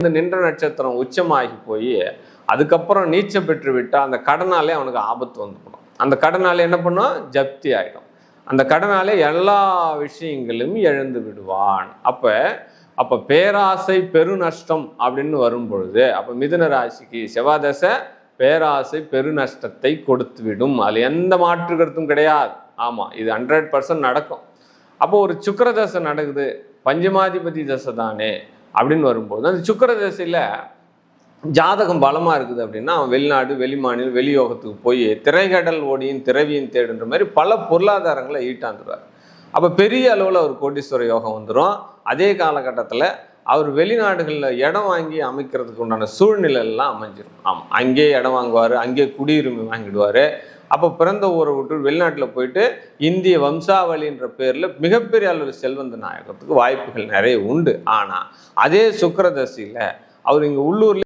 நின்ற நட்சத்திரம் உச்சமாகி போய் அதுக்கப்புறம் நீச்சம் பெற்று விட்டா அந்த கடனாலே அவனுக்கு ஆபத்து வந்துடும். அந்த கடனாலே என்ன பண்ணும்? ஜப்தி ஆகிடும். அந்த கடனாலே எல்லா விஷயங்களும் இழந்து விடுவான். அப்போ பேராசை பெருநஷ்டம் அப்படின்னு வரும் பொழுது அப்போ மிதுன ராசிக்கு செவ்வாதசை பேராசை பெருநஷ்டத்தை கொடுத்து விடும். அதில் எந்த மாற்று கருத்தும் கிடையாது. ஆமாம், இது 100% நடக்கும். அப்போ ஒரு சுக்கிர தசை நடக்குது, பஞ்சமாதிபதி தசை தானே அப்படின்னு வரும்போது அந்த சுக்கிர தசையில் ஜாதகம் பலமாக இருக்குது அப்படின்னா அவன் வெளிநாடு வெளிமாநிலம் வெளியோகத்துக்கு போய் திரைகடல் ஓடியின் திரவியின் தேடுன்ற மாதிரி பல பொருளாதாரங்களை ஈட்டாந்துருவார். அப்போ பெரிய அளவில் ஒரு கோடீஸ்வர யோகம் வந்துடும். அதே காலகட்டத்தில் அவர் வெளிநாடுகளில் இடம் வாங்கி அமைக்கிறதுக்கு உண்டான சூழ்நிலையெல்லாம் அமைஞ்சிடும். ஆமாம், அங்கேயே இடம் வாங்குவார், அங்கேயே குடியுரிமை வாங்கிடுவார். அப்போ பிறந்த ஊரை விட்டு வெளிநாட்டில் போயிட்டு இந்திய வம்சாவளின்ற பேரில் மிகப்பெரிய அளவில் செல்வந்தன் ஆகிறதுக்கு வாய்ப்புகள் நிறைய உண்டு. ஆனால் அதே சுக்கிர தசையில் அவர் இங்கே உள்ளூர்ல